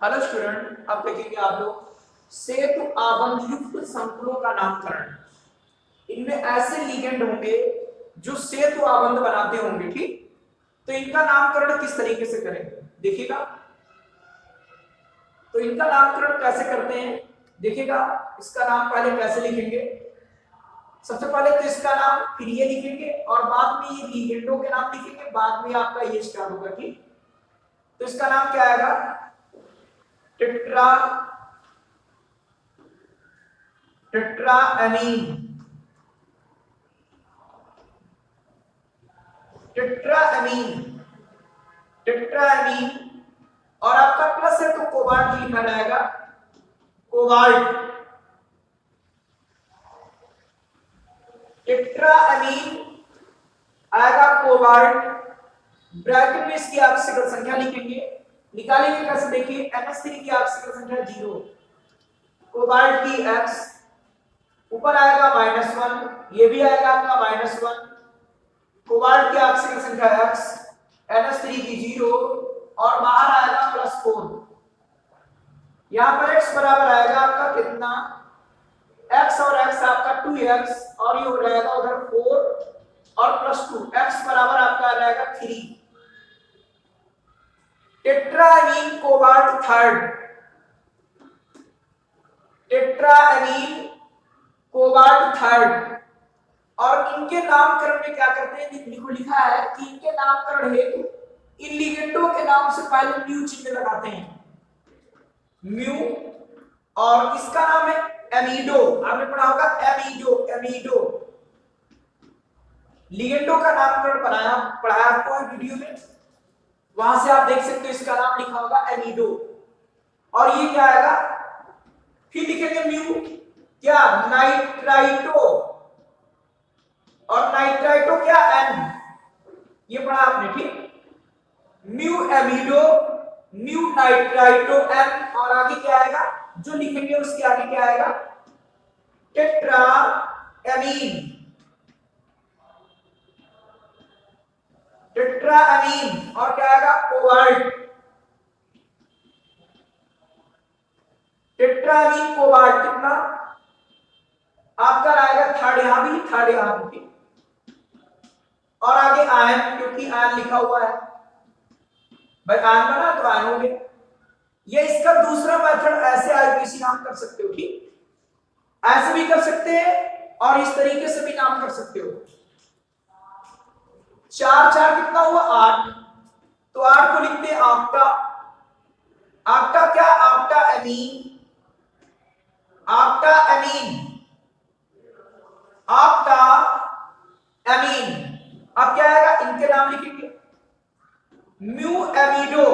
Hello student, अब देखेंगे आप लोग सेतु आबंध युक्त संकुलों का नामकरण। इनमें ऐसे लिगेंड होंगे जो सेतु आबंध बनाते होंगे, ठीक। तो इनका नामकरण किस तरीके से करेंगे देखिएगा। तो इनका नामकरण कैसे करते हैं देखिएगा। इसका नाम पहले कैसे लिखेंगे, सबसे पहले तो इसका नाम, फिर ये लिखेंगे और बाद में ये लिगेंडों के नाम लिखेंगे, बाद में आपका ये स्टार्ट होगा, ठीक। तो इसका नाम क्या आएगा, टेट्रा टेट्राएमीन। टेट्राएमीन टेट्राएमीन और आपका प्लस है तो कोबाल्ट लिखा जाएगा, कोबाल्ट। टेट्राएमीन आएगा कोबाल्ट, ब्रैकेट में इसकी ऑक्सीजन संख्या लिखेंगे, निकालेंगे कैसे देखिए। NH3 की ऑक्सीजन संख्या 0, कोबाल्ट की X, ऊपर आएगा -1, ये भी आएगा आपका -1, कोबाल्ट की ऑक्सीजन संख्या X, NH3 की 0 और बाहर आएगा +4। यहां पर X बराबर आएगा आपका कितना, X और X आपका 2X और ये हो जाएगा उधर 4 और +2, X बराबर आपका आ जाएगा 3। Tetraammine cobalt third, tetraammine cobalt third. और इनके नामकरण में क्या करते हैं, लिखो, लिखा है कि इनके नामकरण हेतु इन लिगेंडों के नाम से पहले म्यू चिन्ह लगाते हैं, म्यू। और इसका नाम है एमिडो, आपने पढ़ा होगा एमिडो, एमिडो। लिगेंडो का नामकरण पढ़ाया आपको वीडियो में, वहां से आप देख सकते हो, इसका नाम लिखा होगा एमिडो। और ये क्या आएगा, फिर लिखेंगे म्यू क्या, नाइट्राइटो, और नाइट्राइटो क्या, N, ये पढ़ा आपने, ठीक। Mu amido, mu nitrito N, और आगे क्या आएगा, जो लिखेंगे उसके आगे क्या आएगा, टेट्राएमीन, टेट्राएमीन। और क्या आएगा, कोबाल्ट, टेट्राएमीन कोबाल्ट कितना आपका आएगा, थर्ड यहां भी, थर्ड यहां भी, और आगे आयन, क्योंकि आयन लिखा हुआ है भाई, आयन बना तो आयन हो गया। ये इसका दूसरा मेथड, ऐसे आईपीसी नाम कर सकते हो, ठीक। ऐसे भी कर सकते हैं और इस तरीके से भी नाम कर सकते हो। 4 4 कितना हुआ, 8, तो 8 को लिखते हैं ऑक्टा। ऑक्टा क्या, octa ammine, octa ammine, octa ammine. अब क्या आएगा, इनके नाम लिखेंगे, mu amido,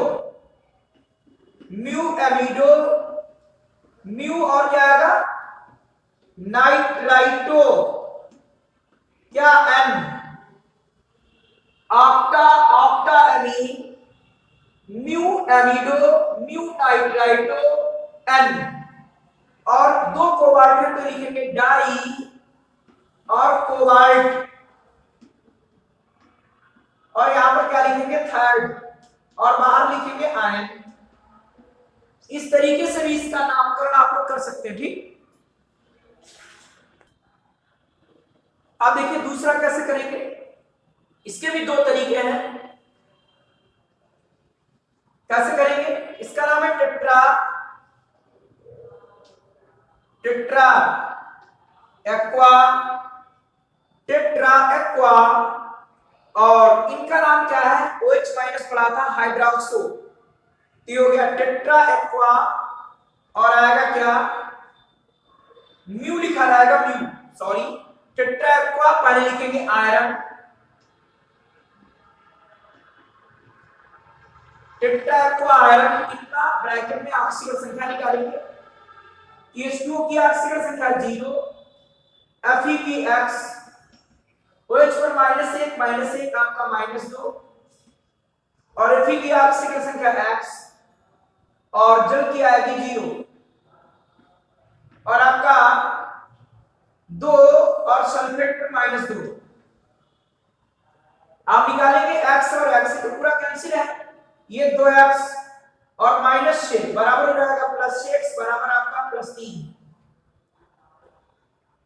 mu amido, mu और क्या आएगा, नाइट्राइटो क्या, N, octa, octa ammine, mu amido, mu nitrito N। और दो कोबाल्ट तो लिखेंगे डाई और कोबाल्ट, और यहां पर क्या लिखेंगे, थर्ड, और बाहर लिखेंगे आयन। इस तरीके से भी इसका नामकरण आप लोग कर सकते हैं, ठीक। अब देखिए दूसरा कैसे करेंगे, इसके भी 2 तरीके हैं, कैसे करेंगे। इसका नाम है tetra, tetra aqua, tetra aqua. और इनका नाम क्या है, OH- पढ़ा था, हाइड्रोक्सो, तो हो गया टेट्रा एक्वा। और आएगा क्या, म्यू लिखा रहेगा, म्यू, सॉरी, टेट्रा एक्वा पहले लिखेंगे आयरन, टेट्रा एक्वा आयरन कितना, ब्रैकेट में ऑक्सीजन संख्या निकालेंगे, H2O की ऑक्सीजन संख्या 0, Fe की X, OH पर -1 आपका -2, और Fe की ऑक्सीजन संख्या X, और जल की आएगी 0, और आपका 2 और सल्फेट पर -2। आप निकालेंगे X और X, तो पूरा कैंसिल है, ये 2X और -6 बराबर हो जाएगा +6 बराबर आपका +3।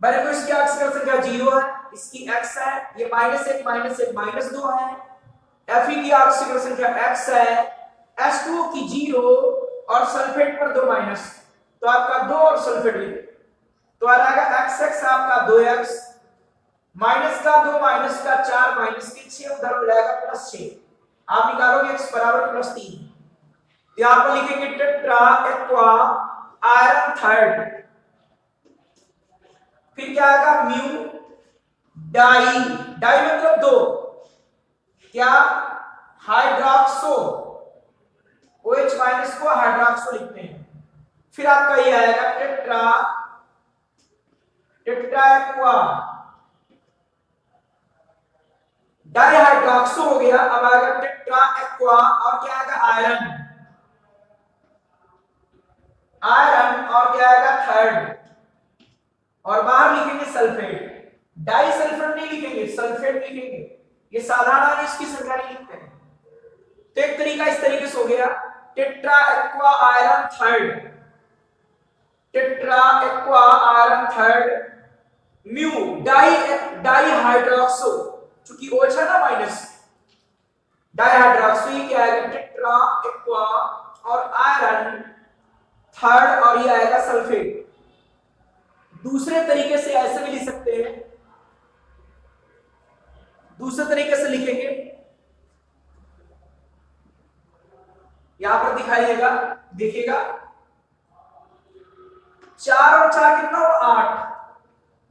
मेरे को इसकी अक्षर संख्या 0 है, इसकी x है, ये -1 -2 है। Fe की अक्षर संख्या x है, H2O की 0 और सल्फेट पर 2 माइनस, तो आपका 2 और सल्फेट भी, तो आ जाएगा x आपका 2x, माइनस का 2 माइनस का 4 माइनस के 6 उधर हो जाएगा +6। आप निकालोगे x बराबर +3, यहां पर लिखेंगे टेट्रा एक्वा आयरन थर्ड, फिर क्या आएगा म्यू डाई, डाई मतलब 2, क्या हाइड्रोक्सो, OH माइनस को हाइड्रोक्सो लिखते हैं। फिर आपका ये आएगा tetra, tetra aqua di hydroxo हो गया। अब आएगा टेट्रा एक्वा और क्या आएगा आयरन, आयरन और क्या आएगा थर्ड, और बाहर लिखेंगे सल्फेट, डाई सल्फेट नहीं लिखेंगे, सल्फेट लिखेंगे, ये साधारण इसकी संख्या नहीं लिखते हैं। तो एक तरीका इस तरीके से हो गया tetra aqua iron third, tetra aqua iron third, mu di hydroxo, चूंकि OH है ना माइनस, डाई हाइड्रोक्सो, ये क्या आएगा टेट्रा एक्वा और आयरन थर्ड, और ये आएगा सल्फेट। दूसरे तरीके से ऐसे भी लिख सकते हैं, दूसरे तरीके से लिखेंगे, यहां पर दिखाइएगा, देखिएगा 4 और 4 कितना हो 8,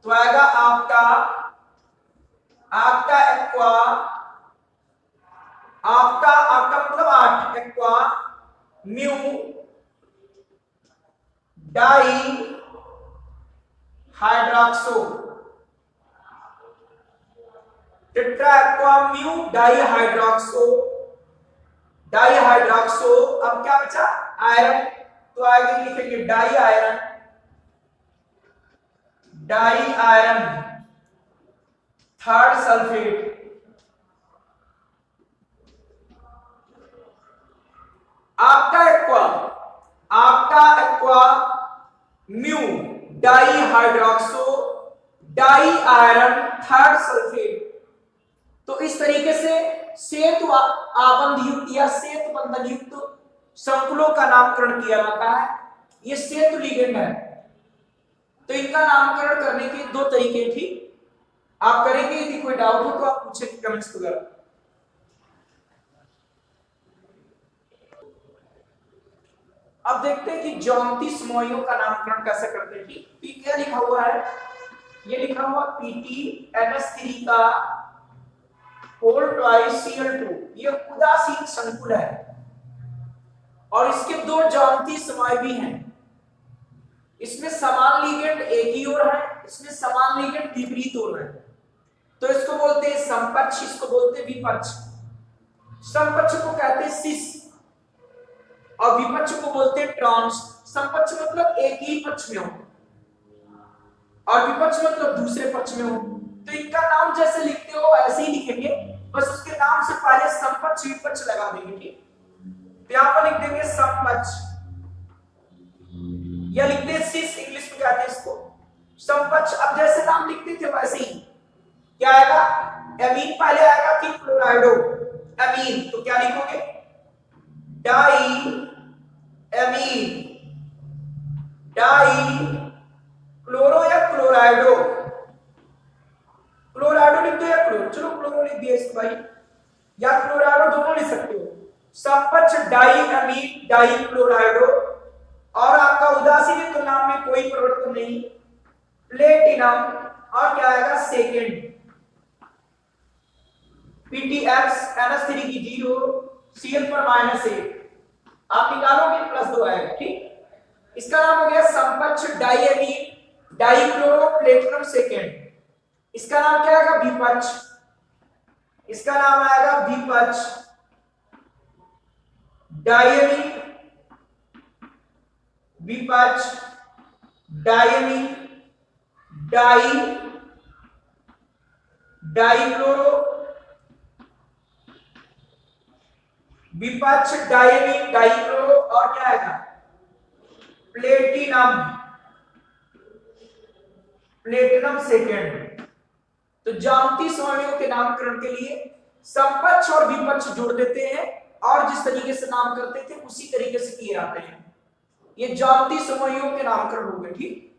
तो आएगा आपका एक्वा, आपका मतलब 8 aqua mu di hydroxo, tetra aqua mu di hydroxo, di hydroxo. अब क्या बचा आयरन, तो आगे लिखेंगे di iron, di iron third sulphate, आपका aqua mu di hydroxo di iron third sulphate. तो इस तरीके से सेतु आबंध युक्त या सेतु बंधन युक्त संकुलों का नामकरण किया जाता है। ये सेतु लिगेंड है, तो इनका नामकरण करने के 2 तरीके थी, आप करेंगे। यदि कोई डाउट हो तो आप पूछेंगे कमेंट्स वगैरह। अब देखते हैं कि ज्यामितीय समूहों का नामकरण कैसे करते हैं। पी क्या लिखा हुआ है, ये लिखा हुआ Pt NH3 का होल ट्वाइस Cl2, ये उदासीन संकुल है और इसके 2 ज्यामितीय समूह भी हैं। इसमें समान लिगेंड एक ही ओर है, इसमें समान लिगेंड विपरीत ओर है, तो इसको बोलते हैं समपक्ष, इसको बोलते हैं विपक्ष। समपक्ष को कहते हैं सिस और विपक्ष को बोलते हैं ट्रांस। समपक्ष मतलब एक ही पक्ष में हो और विपक्ष मतलब दूसरे पक्ष में हो, तो इनका नाम जैसे लिखते हो ऐसे ही लिखेंगे, बस उसके नाम से पहले समपक्ष विपक्ष लगा देंगे। ठीक, तो यहां पर लिख देंगे समपक्ष या लिखते हैं सिस, इंग्लिश में कहते हैं इसको समपक्ष। अब जैसे नाम लिखते थे वैसे ही क्या आएगा, एमीन पहले आएगा कि क्लोराइडो एमीन, तो क्या लिखोगे डाई एमीन, डाई क्लोरो या क्लोराइडो, क्लोराइडो लिख दो या क्लोरो, चलो क्लोरो लिख दिया इसको भाई, या क्लोराइडो दोनों लिख सकते हो। समपक्ष डाई एमीन डाई क्लोराइडो, और आपका उदासीन तो नाम में कोई परिवर्तन नहीं, प्लेटिनम, और क्या आएगा सेकेंड PtX NH3 की 0 Cl पर -1, आप निकालोगे +2 आएगा। ठीक, इसका नाम हो गया समपक्ष डाईएमीन डाईक्लोरो प्लेटिनम सेकेंड। इसका नाम क्या आएगा विपक्ष, इसका नाम आएगा विपक्ष डाईएमीन, विपक्ष डाईएमीन डाईक्लोरो, विपक्ष डाईएमीन डाईक्लोरो और क्या आएगा प्लेटिनम, प्लेटिनम सेकेंड। तो ज्यामितीय समूहों के नामकरण के लिए समपक्ष और विपक्ष जोड़ देते हैं और जिस तरीके से नाम करते थे उसी तरीके से किए जाते हैं। ये ज्यामितीय समूहों के नामकरण हो गए। ठीक,